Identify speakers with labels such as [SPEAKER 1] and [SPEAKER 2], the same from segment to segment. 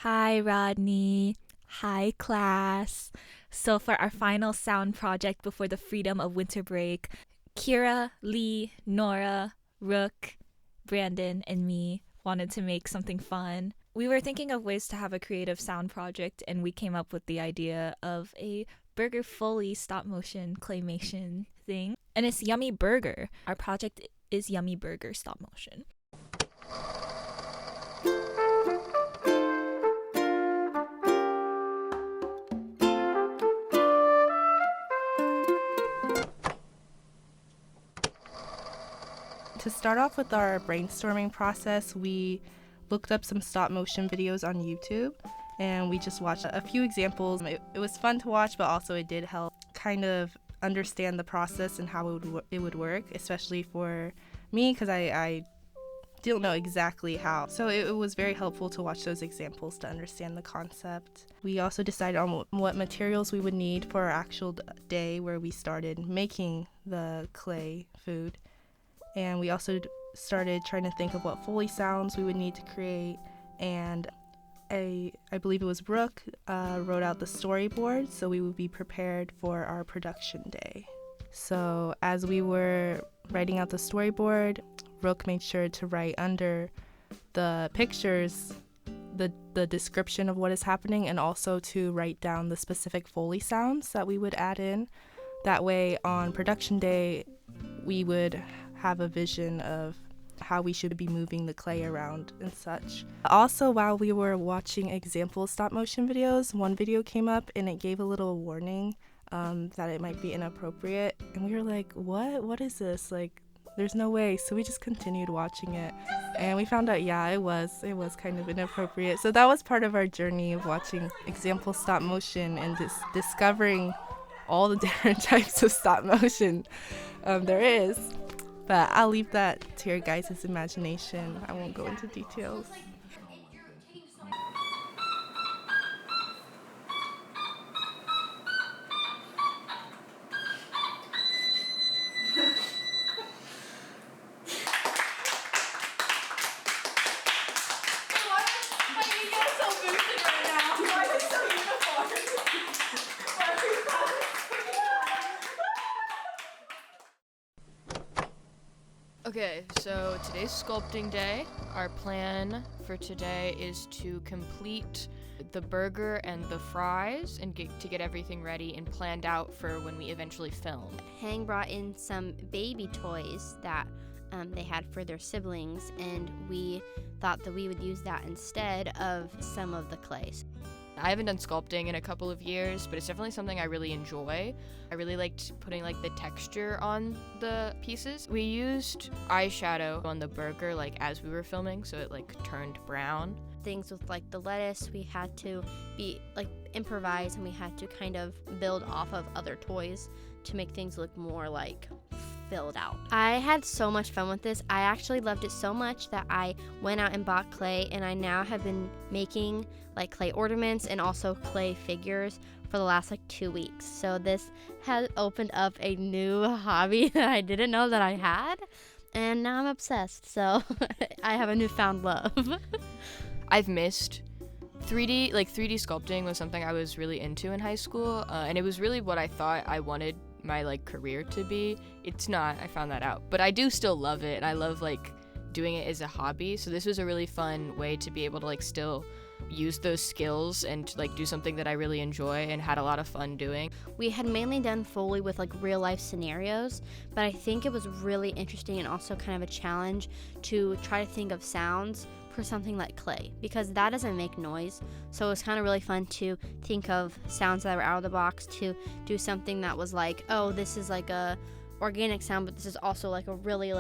[SPEAKER 1] Hi, Rodney. Hi, class. So, for our final sound project before the freedom of winter break, Kira, Lee, Nora, Rook, Brandon, and me wanted to make something fun. We were thinking of ways to have a creative sound project, and we came up with the idea of a Burger Foley stop motion claymation thing. And it's Yummy Burger. Our project is Yummy Burger stop motion.
[SPEAKER 2] To start off with our brainstorming process, we looked up some stop motion videos on YouTube and we just watched a few examples. It was fun to watch, but also it did help kind of understand the process and how it would work, especially for me because I didn't know exactly how. So it was very helpful to watch those examples to understand the concept. We also decided on what materials we would need for our actual day where we started making the clay food. And we also started trying to think of what Foley sounds we would need to create. And I believe it was Brooke wrote out the storyboard so we would be prepared for our production day. So as we were writing out the storyboard, Brooke made sure to write under the pictures the description of what is happening and also to write down the specific Foley sounds that we would add in. That way on production day we would have a vision of how we should be moving the clay around and such. Also, while we were watching example stop motion videos, one video came up and it gave a little warning that it might be inappropriate. And we were like, what is this? Like, there's no way. So we just continued watching it. And we found out, yeah, it was kind of inappropriate. So that was part of our journey of watching example stop motion and discovering all the different types of stop motion there is. But I'll leave that to your guys' imagination. I won't go into details.
[SPEAKER 3] Okay, so today's sculpting day. Our plan for today is to complete the burger and the fries and get everything ready and planned out for when we eventually film.
[SPEAKER 4] Hang brought in some baby toys that they had for their siblings, and we thought that we would use that instead of some of the clays.
[SPEAKER 3] I haven't done sculpting in a couple of years, but it's definitely something I really enjoy. I really liked putting the texture on the pieces. We used eyeshadow on the burger as we were filming, so it turned brown.
[SPEAKER 4] Things with the lettuce, we had to be improvise, and we had to kind of build off of other toys to make things look more filled out. I had so much fun with this. I actually loved it so much that I went out and bought clay, and I now have been making clay ornaments and also clay figures for the last 2 weeks. So this has opened up a new hobby that I didn't know that I had, and now I'm obsessed. So I have a newfound love.
[SPEAKER 3] I've missed 3D. 3D sculpting was something I was really into in high school, and it was really what I thought I wanted my career to be. It's not. I found that out, but I do still love it, and I love doing it as a hobby. So this was a really fun way to be able to still use those skills and do something that I really enjoy and had a lot of fun doing.
[SPEAKER 4] We had mainly done Foley with real life scenarios, but I think it was really interesting and also kind of a challenge to try to think of sounds for something like clay, because that doesn't make noise. So it was kind of really fun to think of sounds that were out of the box, to do something that was oh, this is a organic sound, but this is also a really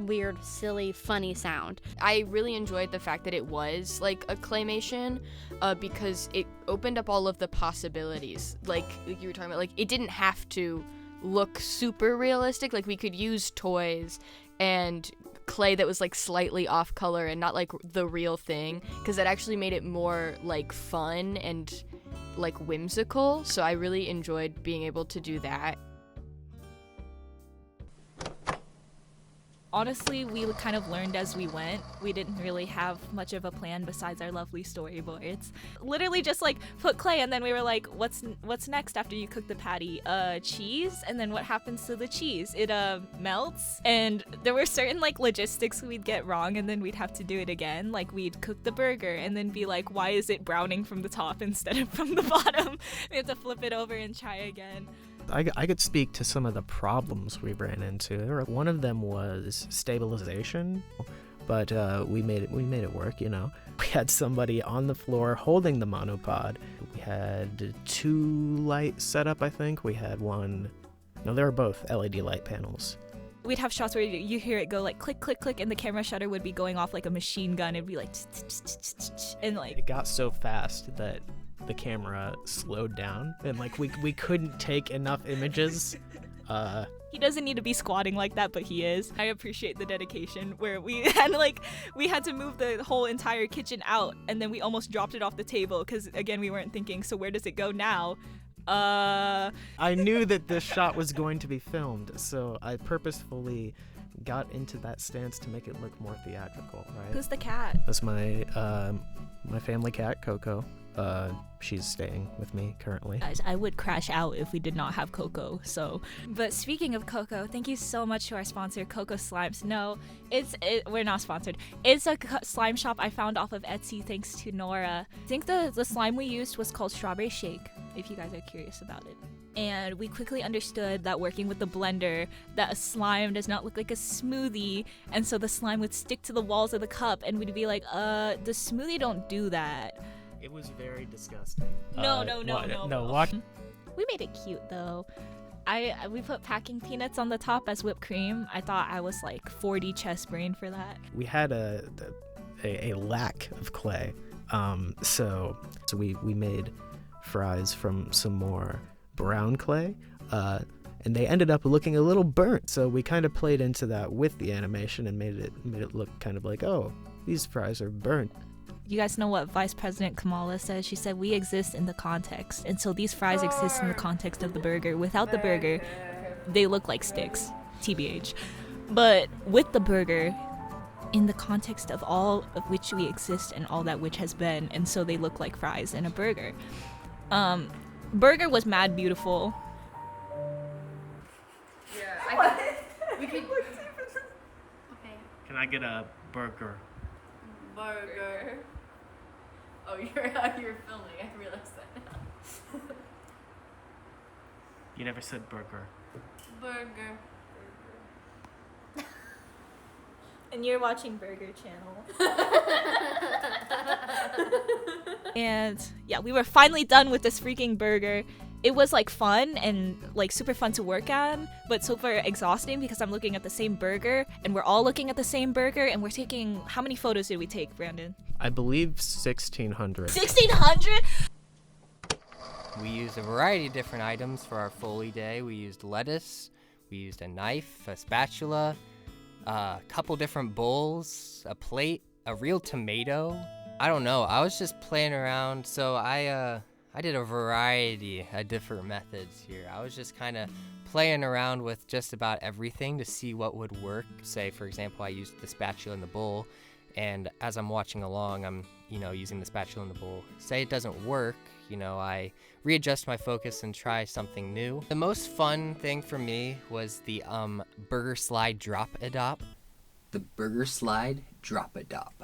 [SPEAKER 4] weird, silly, funny sound.
[SPEAKER 3] I really enjoyed the fact that it was a claymation because it opened up all of the possibilities. Like you were talking about, it didn't have to look super realistic. We could use toys and clay that was slightly off color and not the real thing, because that actually made it more fun and whimsical. So I really enjoyed being able to do that.
[SPEAKER 1] Honestly, we kind of learned as we went. We didn't really have much of a plan besides our lovely storyboards. Literally just like put clay, and then we were like, what's next after you cook the patty? Cheese? And then what happens to the cheese? It melts. And there were certain like logistics we'd get wrong, and then we'd have to do it again. Like we'd cook the burger and then be like, why is it browning from the top instead of from the bottom? We have to flip it over and try again.
[SPEAKER 5] I could speak to some of the problems we ran into. One of them was stabilization, but we made it work, you know. We had somebody on the floor holding the monopod. We had 2 lights set up, I think. We had one. No, they were both LED light panels.
[SPEAKER 1] We'd have shots where you hear it go like click, click, click, and the camera shutter would be going off like a machine gun. It'd be like, and like.
[SPEAKER 5] It got so fast that the camera slowed down, and like we couldn't take enough images.
[SPEAKER 1] He doesn't need to be squatting like that, but he is. I appreciate the dedication where we had to move the whole entire kitchen out, and then we almost dropped it off the table because again we weren't thinking, so where does it go now?
[SPEAKER 5] I knew that this shot was going to be filmed, so I purposefully got into that stance to make it look more theatrical, right?
[SPEAKER 1] Who's the cat?
[SPEAKER 5] That's my family cat, Coco. She's staying with me currently.
[SPEAKER 1] Guys, I would crash out if we did not have Coco. So, but speaking of Coco, thank you so much to our sponsor, Coco Slimes. No, we're not sponsored. It's a slime shop I found off of Etsy thanks to Nora. I think the slime we used was called Strawberry Shake, if you guys are curious about it. And we quickly understood that working with the blender, that a slime does not look like a smoothie, and so the slime would stick to the walls of the cup, and we'd be like, the smoothie don't do that.
[SPEAKER 5] It was very disgusting.
[SPEAKER 1] No.
[SPEAKER 5] What?
[SPEAKER 1] We made it cute though. We put packing peanuts on the top as whipped cream. I thought I was like 4D chest brain for that.
[SPEAKER 5] We had a lack of clay, so we made fries from some more brown clay, and they ended up looking a little burnt. So we kind of played into that with the animation and made it look kind of like, oh, these fries are burnt.
[SPEAKER 1] You guys know what Vice President Kamala said? She said, we exist in the context. And so these fries exist in the context of the burger. Without the burger, they look like sticks, TBH. But with the burger, in the context of all of which we exist and all that which has been, and so they look like fries in a burger. Burger was mad beautiful.
[SPEAKER 3] Yeah, we could.
[SPEAKER 4] Okay.
[SPEAKER 5] Can I get a burger?
[SPEAKER 3] Burger. Oh, you're filming. I realized that.
[SPEAKER 5] You never said burger.
[SPEAKER 3] Burger.
[SPEAKER 1] And you're watching Burger Channel. And yeah, we were finally done with this freaking burger. It was like fun and like super fun to work on, but super exhausting because I'm looking at the same burger and we're all looking at the same burger and we're taking, how many photos did we take, Brandon?
[SPEAKER 5] I believe 1,600.
[SPEAKER 1] 1,600?
[SPEAKER 6] We used a variety of different items for our Foley day. We used lettuce, we used a knife, a spatula, a couple different bowls, a plate, a real tomato. I don't know, I was just playing around, so I did a variety of different methods here. I was just kind of playing around with just about everything to see what would work. Say, for example, I used the spatula in the bowl, and as I'm watching along, I'm, using the spatula in the bowl. Say it doesn't work, I readjust my focus and try something new. The most fun thing for me was the burger slide drop-a-dop. The burger slide drop-a-dop.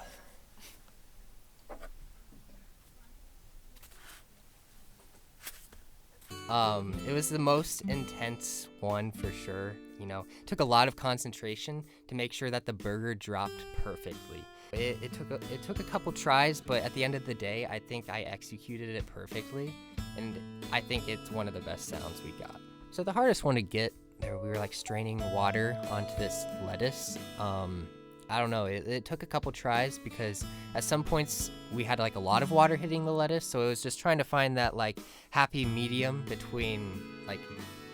[SPEAKER 6] It was the most intense one for sure. It took a lot of concentration to make sure that the burger dropped perfectly. It took a couple tries, but at the end of the day, I think I executed it perfectly, and I think it's one of the best sounds we got. So the hardest one to get, there we were like straining water onto this lettuce. I don't know, it took a couple tries because at some points we had like a lot of water hitting the lettuce, so it was just trying to find that like happy medium between like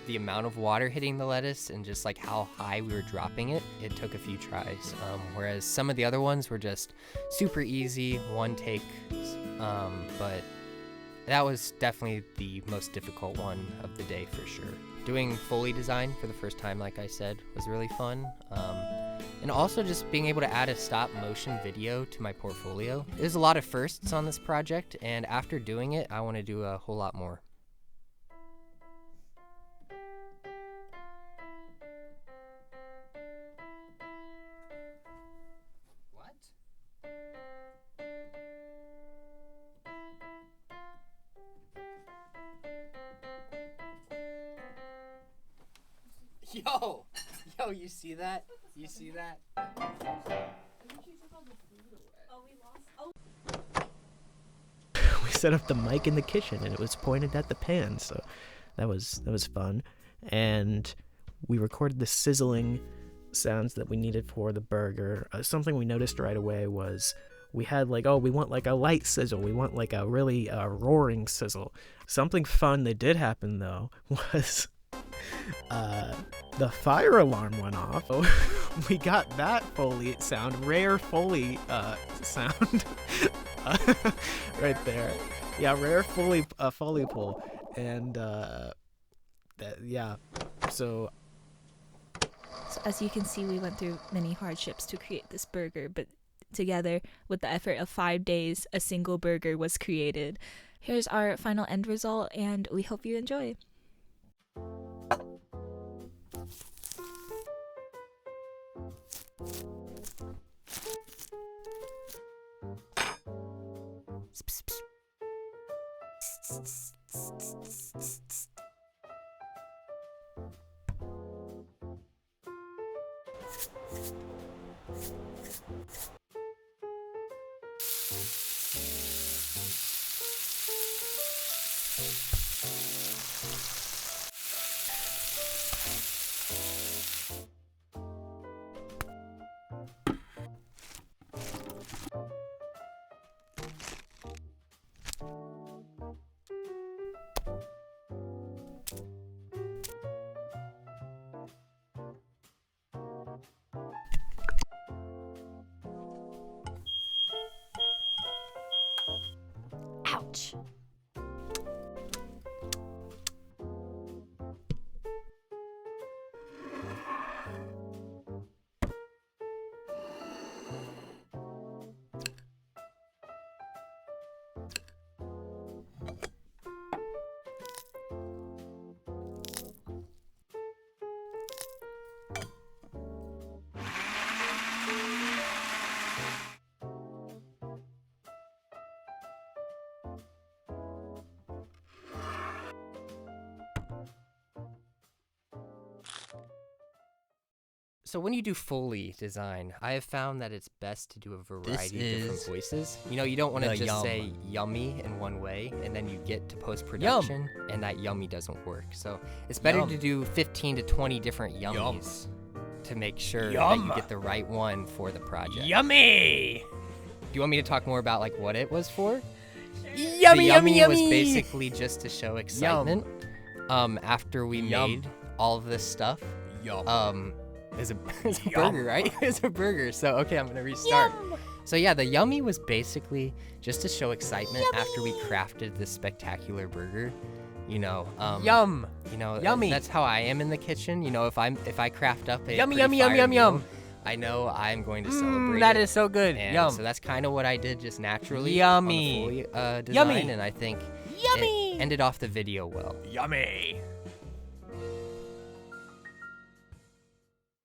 [SPEAKER 6] the amount of water hitting the lettuce and just like how high we were dropping it. It took a few tries, whereas some of the other ones were just super easy, one take, but that was definitely the most difficult one of the day for sure. Doing Foley design for the first time, like I said, was really fun. And also just being able to add a stop motion video to my portfolio. There's a lot of firsts on this project, and after doing it, I want to do a whole lot more. Yo, you see that? You see that?
[SPEAKER 5] We set up the mic in the kitchen and it was pointed at the pan, so that was fun. And we recorded the sizzling sounds that we needed for the burger. Something we noticed right away was we had like, we want like a light sizzle, we want like a really roaring sizzle. Something fun that did happen though was the fire alarm went off. We got that Foley sound, rare Foley sound right there. Yeah, rare Foley pull. And so
[SPEAKER 1] as you can see, we went through many hardships to create this burger, but together, with the effort of 5 days, a single burger was created. Here's our final end result, and we hope you enjoy.
[SPEAKER 4] Ouch.
[SPEAKER 6] So when you do Foley design, I have found that it's best to do a variety of different voices. You know, you don't want to just say yummy in one way, and then you get to post-production, and that yummy doesn't work. So it's better to do 15 to 20 different yummies to make sure that you get the right one for the project.
[SPEAKER 5] Yummy!
[SPEAKER 6] Do you want me to talk more about like what it was for?
[SPEAKER 5] Yummy,
[SPEAKER 6] the
[SPEAKER 5] yummy,
[SPEAKER 6] was
[SPEAKER 5] yummy!
[SPEAKER 6] basically just to show excitement. After we made all of this stuff. It's a burger, right? It's a burger. So, okay, I'm going to restart. So, yeah, the yummy was basically just to show excitement after we crafted this spectacular burger. You know, You know,
[SPEAKER 5] Yummy.
[SPEAKER 6] That's how I am in the kitchen. You know, if I craft up a
[SPEAKER 5] Yummy,
[SPEAKER 6] pretty
[SPEAKER 5] yummy,
[SPEAKER 6] fire
[SPEAKER 5] yum, yum,
[SPEAKER 6] meal, I know I'm going to celebrate
[SPEAKER 5] that
[SPEAKER 6] it.
[SPEAKER 5] is so good.
[SPEAKER 6] And so that's kind of what I did just naturally
[SPEAKER 5] Yummy.
[SPEAKER 6] on the Foley design,
[SPEAKER 5] Yummy.
[SPEAKER 6] and I think
[SPEAKER 5] Yummy.
[SPEAKER 6] it ended off the video well.
[SPEAKER 5] Yummy.